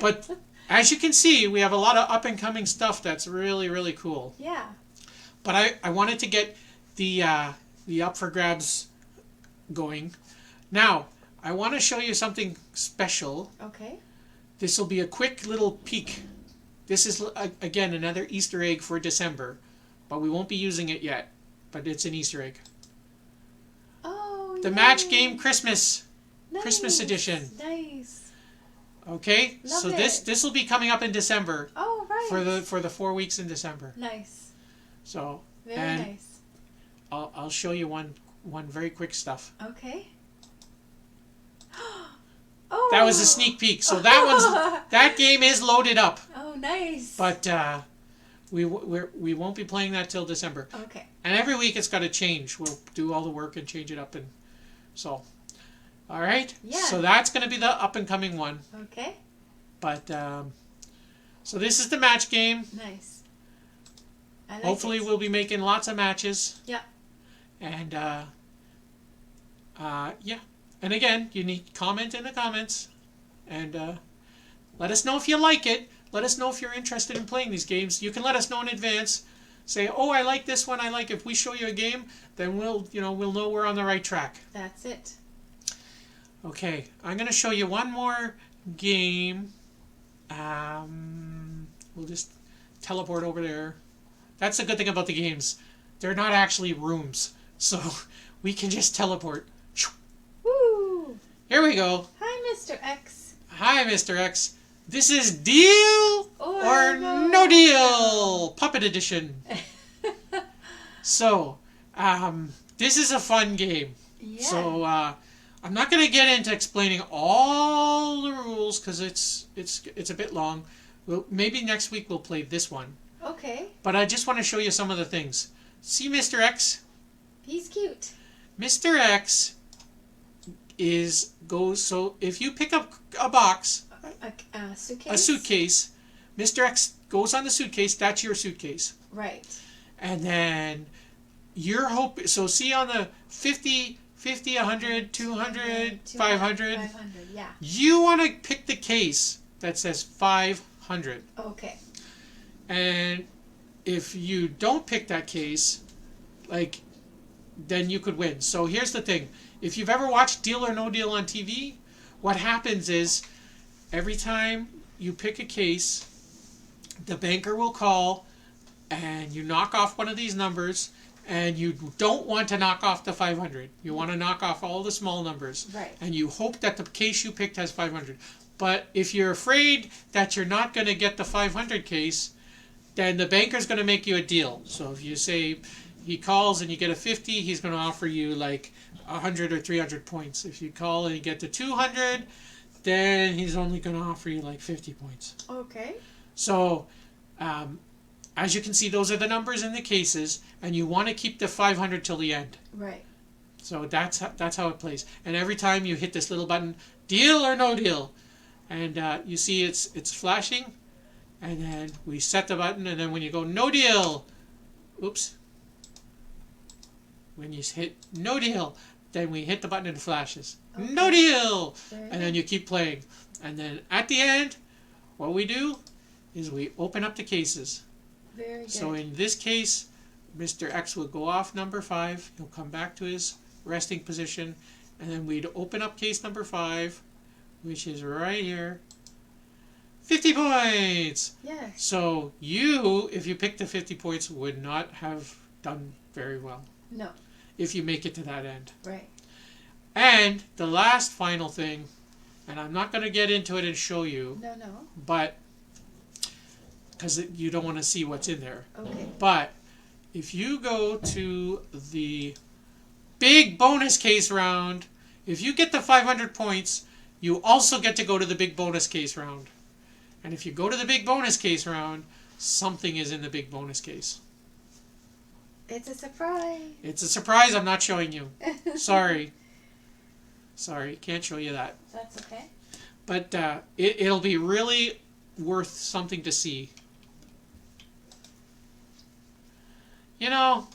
But as you can see, we have a lot of up-and-coming stuff that's really, really cool. Yeah. But I wanted to get the up for grabs going. Now, I want to show you something special. Okay. This will be a quick little peek. This is, again, another Easter egg for December. But we won't be using it yet. But it's an Easter egg. Oh, The yay. Match Game Christmas. Nice. Christmas edition. Nice. Okay? Love so it. this will be coming up in December. Oh, right. For the 4 weeks in December. Nice. So, Very and nice. I'll show you one very quick stuff. Okay. Oh. That was a sneak peek. So that game is loaded up. Oh, nice. But we won't be playing that till December. Okay. And every week it's got to change. We'll do all the work and change it up, and so. All right. Yeah. So that's going to be the up and coming one. Okay. But so this is the match game. Nice. I like Hopefully it. we'll be making lots of matches. Yeah. And yeah. And again, you need comment in the comments, and let us know if you like it. Let us know if you're interested in playing these games. You can let us know in advance. Say, oh, I like this one. I like it. If we show you a game, then we'll know we're on the right track. That's it. Okay, I'm going to show you one more game. We'll just teleport over there. That's the good thing about the games. They're not actually rooms, so we can just teleport. Woo! Here we go. Hi, Mr. X. Hi, Mr. X. This is Deal or no No Deal, Puppet Edition. So, this is a fun game. Yeah. So, I'm not going to get into explaining all the rules because it's a bit long. Maybe next week we'll play this one. Okay. But I just want to show you some of the things. See Mr. X? He's cute. Mr. X so if you pick up a box, A suitcase? a suitcase, Mr. X goes on the suitcase, that's your suitcase. Right. And then so see on the 50, 100, 200, 500, 500, yeah. you want to pick the case that says 500. Okay. And if you don't pick that case, then you could win. So here's the thing. If you've ever watched Deal or No Deal on TV, what happens is every time you pick a case, the banker will call and you knock off one of these numbers, and you don't want to knock off the 500. You want to knock off all the small numbers. Right. And you hope that the case you picked has 500. But if you're afraid that you're not going to get the 500 case, then the banker's going to make you a deal. So if you say he calls and you get a 50, he's going to offer you like 100 or 300 points. If you call and you get to 200, then he's only going to offer you like 50 points. Okay. So, as you can see, those are the numbers in the cases, and you want to keep the 500 till the end. Right. So that's how it plays. And every time you hit this little button, Deal or No Deal, and you see it's flashing, and then we set the button, and then when you go No Deal, oops, when you hit No Deal, then we hit the button and it flashes. Okay. No Deal! Very And then you keep playing. And then at the end, what we do is we open up the cases. Very good. So in this case, Mr. X will go off number 5. He'll come back to his resting position. And then we'd open up case number 5, which is right here. 50 points. Yes. So you, if you picked the 50 points, would not have done very well No. if you make it to that end. Right. And the last final thing, and I'm not going to get into it and show you, No. but because you don't want to see what's in there. Okay. But if you go to the big bonus case round, if you get the 500 points, you also get to go to the big bonus case round. And if you go to the big bonus case round, something is in the big bonus case. It's a surprise. It's a surprise. I'm not showing you. Sorry. Sorry, can't show you that. That's okay. But it'll be really worth something to see. You know,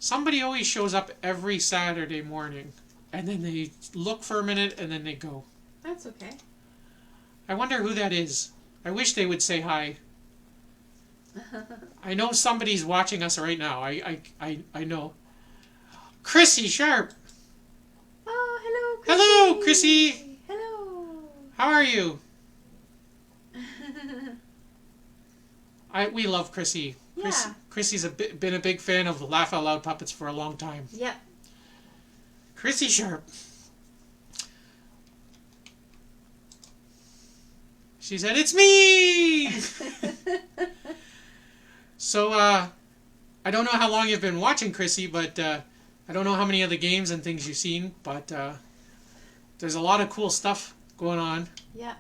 somebody always shows up every Saturday morning, and then they look for a minute, and then they go. That's okay. I wonder who that is. I wish they would say hi. I know somebody's watching us right now. I know. Chrissy Sharp. Oh, hello, Chrissy. Hello, Chrissy. Hello. How are you? We love Chrissy. Yeah. Chrissy's been a big fan of Laugh Out Loud Puppets for a long time. Yeah. Chrissy Sharp. She said, "It's me!" So, I don't know how long you've been watching, Chrissy, but I don't know how many of the games and things you've seen, but there's a lot of cool stuff going on. Yeah.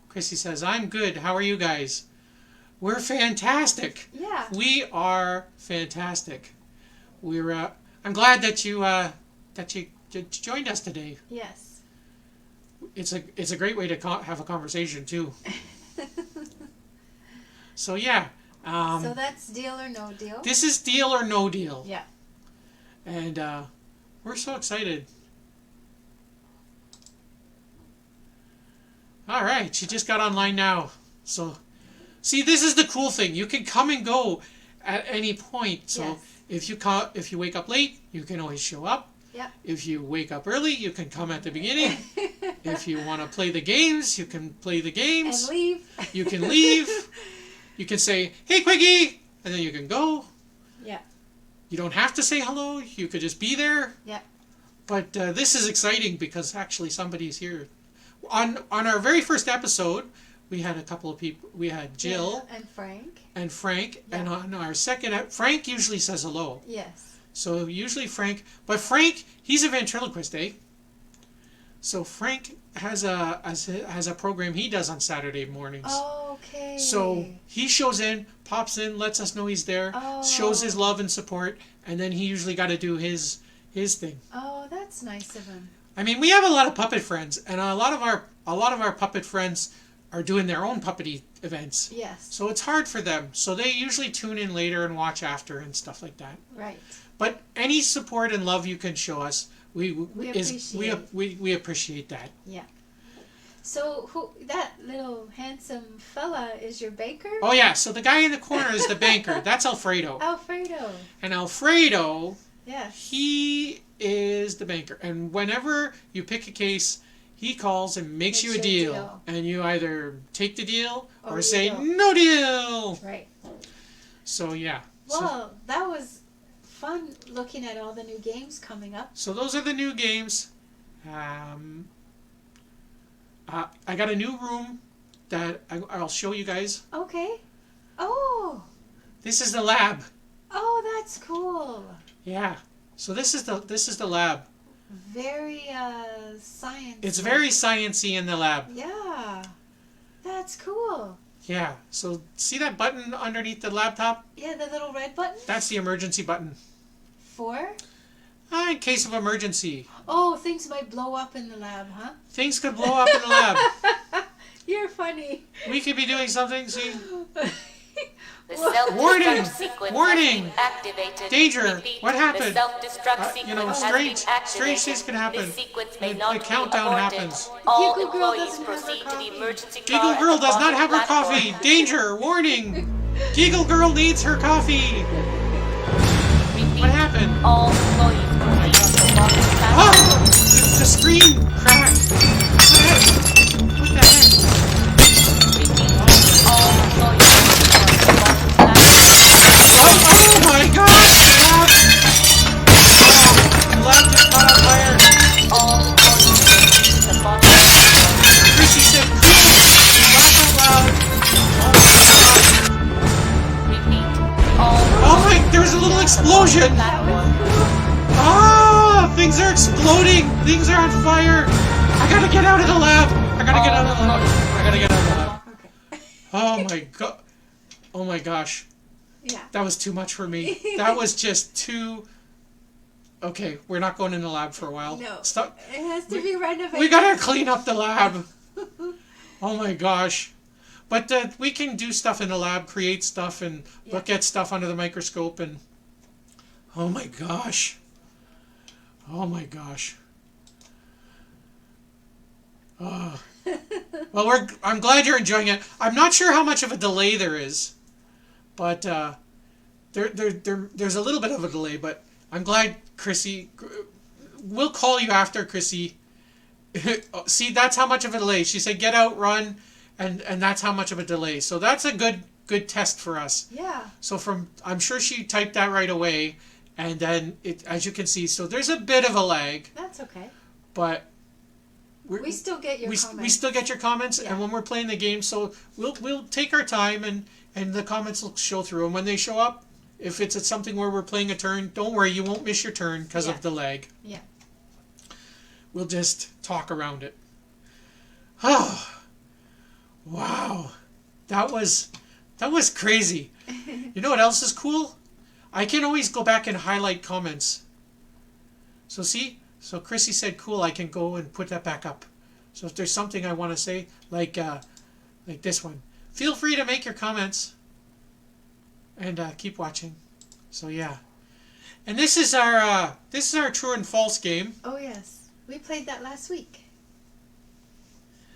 Chrissy says, "I'm good. How are you guys?" We're fantastic. Yeah. We are fantastic. I'm glad that you joined us today. Yes. It's a great way to have a conversation too. So yeah. So that's deal or no deal? This is Deal or No Deal. Yeah. And we're so excited. All right, she just got online now. So, see, this is the cool thing. You can come and go at any point. So Yes. if you wake up late, you can always show up. Yeah. If you wake up early, you can come at the beginning. If you want to play the games, you can play the games. And leave. You can leave. You can say, "Hey, Quiggy," and then you can go. Yeah. You don't have to say hello. You could just be there. Yeah. But this is exciting because actually somebody's here. On our very first episode, we had a couple of people. We had Jill And Frank. and Frank. Yeah. And on our second, Frank usually says hello. Yes. So usually Frank. But Frank, he's a ventriloquist, eh? So Frank has a program he does on Saturday mornings. Okay. So he shows in, pops in, lets us know he's there, shows his love and support, and then he usually got to do his thing. Oh, that's nice of him. I mean, we have a lot of puppet friends, and a lot of our puppet friends are doing their own puppety events. Yes. So it's hard for them. So they usually tune in later and watch after and stuff like that. Right. But any support and love you can show us, we appreciate that. Yeah. So that little handsome fella is your baker? Oh yeah, so the guy in the corner is the banker. That's Alfredo. Alfredo. And Alfredo, Yes. he is the banker. And whenever you pick a case, he calls and makes you a Makes you a deal. deal. And you either take the deal or you say, don't. "No deal." Right. So yeah. Well, that was fun looking at all the new games coming up. So those are the new games. I got a new room that I'll show you guys. Okay. Oh. This is the lab. Oh, that's cool. Yeah. So this is the lab. Very science. It's very sciencey in the lab. Yeah. That's cool. Yeah. So see that button underneath the laptop? Yeah, the little red button. That's the emergency button. For? In case of emergency. Oh, things might blow up in the lab, huh? Things could blow up in the lab. You're funny. We could be doing something. See? The self-destruct Warning! sequence Warning! has been activated. Danger! Repeat, What happened? The self-destruct sequence has been strange things activated. can happen. This sequence may The not be countdown aborted. happens. All Giggle Girl employees doesn't have her proceed to coffee. the emergency car Giggle at Girl the does not bottom have her platform. coffee. Danger! Warning! Giggle Girl needs her coffee. Repeat, What happened? all employees proceed to the bottom platform. Oh! The screen cracked. What the heck? explosion! Ah! Things are exploding! Things are on fire! I gotta get out of the lab! I gotta get out of the lab! I gotta get out of the lab. Okay. Oh my god. Oh my gosh. Yeah. That was too much for me. That was just too... Okay, we're not going in the lab for a while. No. Stop. It has to be renovated. We gotta clean up the lab. Oh my gosh. But we can do stuff in the lab, create stuff, and look at stuff under the microscope, and... Oh my gosh. Oh my gosh. Well, I'm glad you're enjoying it. I'm not sure how much of a delay there is, but there's a little bit of a delay. But I'm glad, Chrissy. We'll call you after, Chrissy. See, that's how much of a delay. She said, "Get out, run," and that's how much of a delay. So that's a good test for us. Yeah. So I'm sure she typed that right away, and then as you can see, so there's a bit of a lag, That's okay. but. We still get your comments. We still get your comments, Yeah. and when we're playing the game, so we'll take our time, and the comments will show through. And when they show up, if it's something where we're playing a turn, don't worry, you won't miss your turn because Yeah. of the lag. Yeah. We'll just talk around it. Oh, wow, that was crazy. You know what else is cool? I can always go back and highlight comments. So see. So Chrissy said, "Cool." I can go and put that back up. So if there's something I want to say, like this one, feel free to make your comments, and keep watching. So yeah, and this is our true and false game. Oh yes, we played that last week.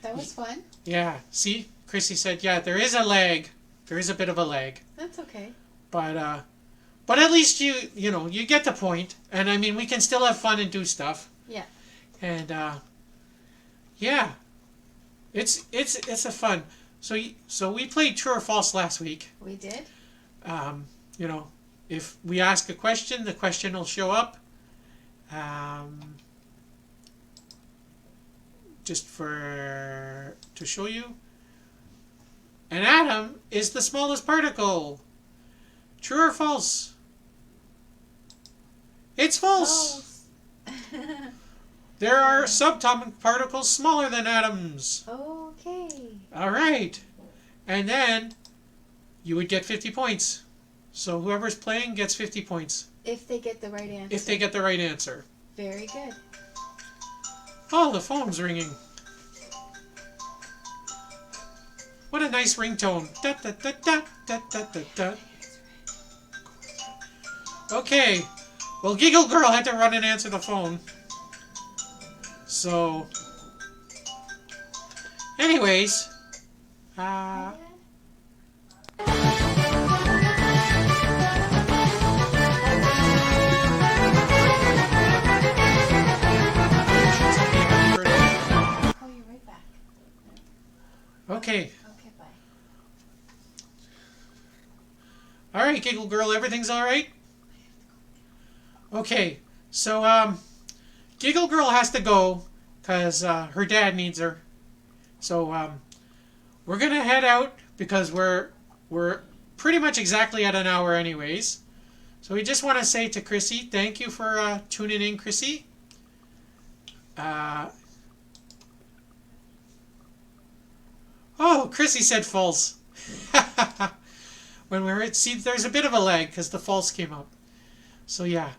That was fun. Yeah. See, Chrissy said, "Yeah, there is a lag. There is a bit of a lag, That's okay. but at least you get the point. And I mean, we can still have fun and do stuff. Yeah. And yeah, it's a fun. So we played true or false last week. We did. If we ask a question, the question will show up. Just to show you. An atom is the smallest particle. True or false? It's false. There are subatomic particles smaller than atoms. Okay. All right. And then you would get 50 points. So whoever's playing gets 50 points. If they get the right answer. If they get the right answer. Very good. Oh, the phone's ringing. What a nice ringtone. Da, da, da, da, da, da, da, da. Okay. Well, Giggle Girl had to run and answer the phone. So, anyways, I'll call you right back. okay. Okay, bye. All right, Giggle Girl, everything's all right? Okay, so, Giggle Girl has to go because her dad needs her. So, we're going to head out because we're pretty much exactly at an hour anyways. So we just want to say to Chrissy, thank you for tuning in, Chrissy. Oh, Chrissy said false. When we were see, there's a bit of a lag because the false came up. So yeah.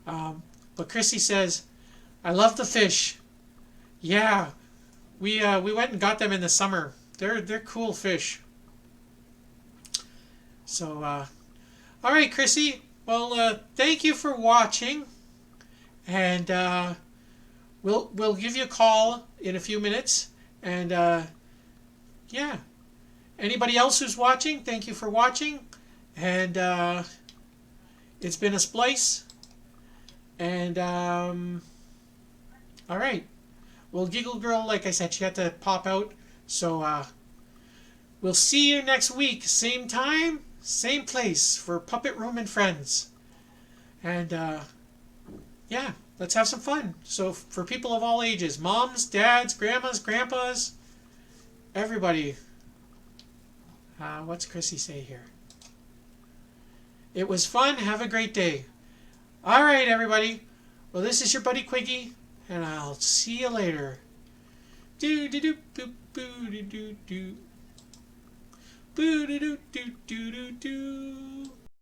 But Chrissy says, I love the fish. Yeah. We went and got them in the summer. They're cool fish. So all right, Chrissy. Well, thank you for watching. And we'll give you a call in a few minutes. And yeah. Anybody else who's watching, thank you for watching. And it's been a splice. And all right. Well, Giggle Girl, like I said, she had to pop out. So we'll see you next week, same time, same place for Puppet Room and Friends. And yeah, let's have some fun. So for people of all ages, moms, dads, grandmas, grandpas, everybody. What's Chrissy say here? It was fun. Have a great day. All right, everybody. Well, this is your buddy Quiggy, and I'll see you later. Do do do do do do do do. Boo do do do do do do.